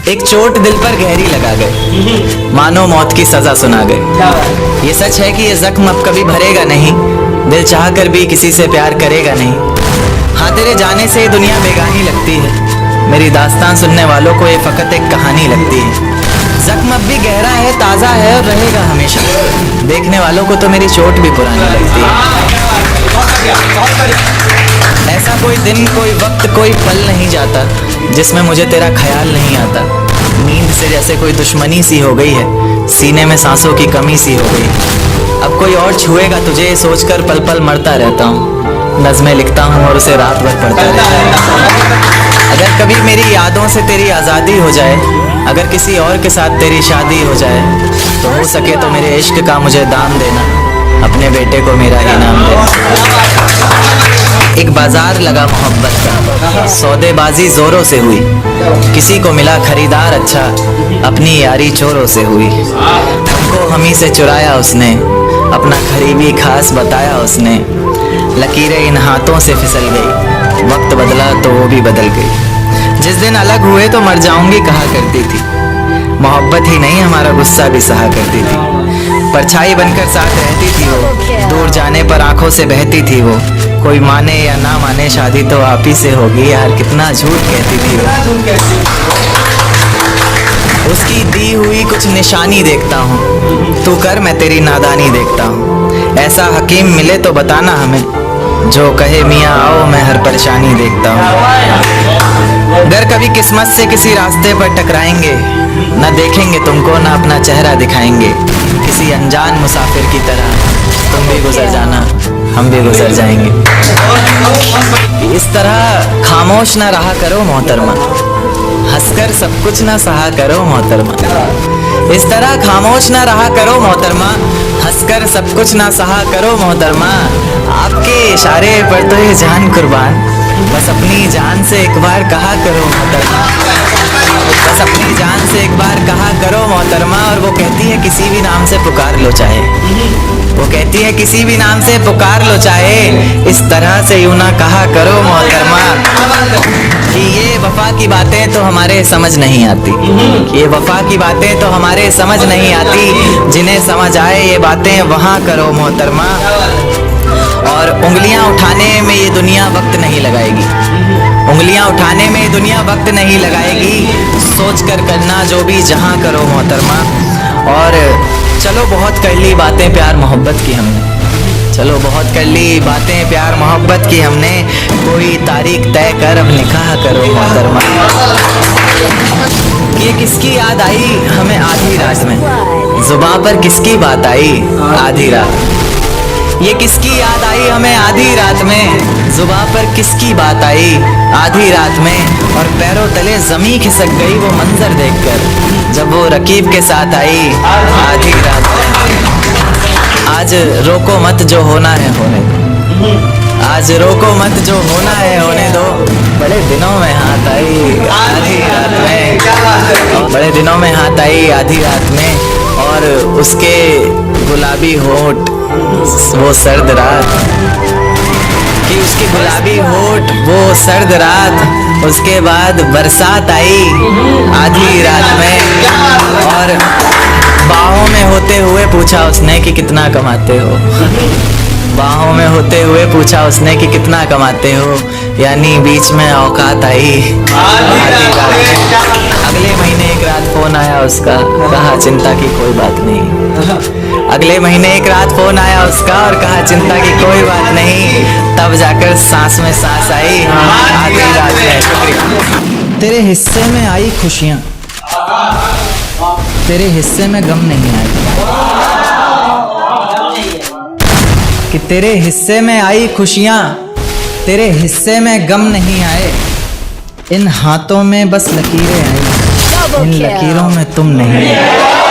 एक चोट दिल पर गहरी लगा गए, मानो मौत की सजा सुना गए। ये सच है कि ये जख्म अब कभी भरेगा नहीं, दिल चाह कर भी किसी से प्यार करेगा नहीं। हाँ, तेरे जाने से दुनिया बेगानी लगती है, मेरी दास्तान सुनने वालों को ये फकत एक कहानी लगती है। जख्म अब भी गहरा है, ताज़ा है और रहेगा हमेशा, देखने वालों को तो मेरी चोट भी पुरानी लगती है। ऐसा कोई दिन, कोई वक्त, कोई पल नहीं जाता जिसमें मुझे तेरा ख्याल नहीं आता। नींद से जैसे कोई दुश्मनी सी हो गई है, सीने में सांसों की कमी सी हो गई है। अब कोई और छुएगा तुझे सोचकर पल पल मरता रहता हूँ, नज़में लिखता हूँ और उसे रात भर पढ़ता रहता हूँ। अगर कभी मेरी यादों से तेरी आज़ादी हो जाए, अगर किसी और के साथ तेरी शादी हो जाए, तो हो सके तो मेरे इश्क का मुझे दाम देना, अपने बेटे को मेरा ही नाम देना। एक बाजार लगा मोहब्बत का, सौदेबाजी जोरों से हुई, किसी को मिला खरीदार अच्छा, अपनी यारी चोरों से हुई। हमको हमी से चुराया उसने, अपना करीबी खास बताया उसने, लकीरें इन हाथों से फिसल गई, वक्त बदला तो वो भी बदल गई। जिस दिन अलग हुए तो मर जाऊंगी कहा करती थी, मोहब्बत ही नहीं हमारा गुस्सा भी सहा करती थी। परछाई बनकर साथ रहती थी वो, दूर जाने पर आंखों से बहती थी वो। कोई माने या ना माने शादी तो आप ही से होगी, यार कितना झूठ कहती थी वो। उसकी दी हुई कुछ निशानी देखता हूँ, तू कर मैं तेरी नादानी देखता हूँ। ऐसा हकीम मिले तो बताना हमें, जो कहे मियाँ आओ मैं हर परेशानी देखता हूँ। अगर कभी किस्मत से किसी रास्ते पर टकराएंगे, न देखेंगे तुमको न अपना चेहरा दिखाएंगे, किसी अनजान मुसाफिर की तरह तुम भी गुजर जाना हम भी गुजर जाएंगे। इस तरह खामोश ना रहा करो मोहतरमा, हंसकर सब कुछ ना सहा करो मोहतरमा। इस तरह खामोश ना रहा करो मोहतरमा, हंसकर सब कुछ ना सहा करो मोहतरमा। आपके इशारे पर तो ये जान कुर्बान, बस अपनी जान से एक बार कहा करो मोहतरमा, बस अपनी जान से एक बार कहा करो मोहतरमा। और वो कहती है किसी भी नाम से पुकार लो चाहे, वो कहती है किसी भी नाम से पुकार लो चाहे, इस तरह से यूं ना कहा करो मोहतरमा। कि ये वफा की बातें तो हमारे समझ नहीं आती, ये वफा की बातें तो हमारे समझ नहीं आती, जिन्हें समझ आए ये बातें वहाँ करो मोहतरमा। और उंगलियां उठाने में ये दुनिया वक्त नहीं लगाएगी, उंगलियां उठाने में दुनिया वक्त नहीं लगाएगी, सोच कर करना जो भी जहां करो मोहतरमा। और चलो बहुत कर ली बातें प्यार मोहब्बत की हमने, चलो बहुत कर ली बातें प्यार मोहब्बत की हमने, कोई तारीख तय कर अब निकाह करो मोहतरमा। ये किसकी याद आई हमें आधी रात में, जुबां पर किसकी बात आई आधी रात। ये किसकी याद आई हमें आधी रात में, जुबां पर किसकी बात आई आधी रात में। और पैरों तले जमीन खिसक गई वो मंजर देखकर, जब वो रकीब के साथ आई आधी रात में। आज रोको मत जो होना है होने दो, आज रोको मत जो होना है होने दो, बड़े दिनों में हाथ आई आधी रात में, बड़े दिनों में हाथ आई आधी रात में। और उसके गुलाबी होठ वो सर्द रात, कि उसकी गुलाबी होठ वो सर्द रात, उसके बाद बरसात आई आधी रात में। और बाहों में होते हुए पूछा उसने कि कितना कमाते हो, बाहों में होते हुए पूछा उसने कि कितना कमाते हो, यानी बीच में औकात आई आधी रात में। अगले महीने एक रात फोन आया उसका, कहा चिंता की कोई बात नहीं। अगले महीने एक रात फोन आया उसका और कहा चिंता की कोई बात नहीं, तब जाकर सांस में सांस आई आधी रात में। तेरे हिस्से में आई खुशियाँ, तेरे हिस्से में गम नहीं आई, कि तेरे हिस्से में आई खुशियाँ, तेरे हिस्से में गम नहीं आए। इन हाथों में बस लकीरें आई, इन लकीरों में तुम नहीं आए।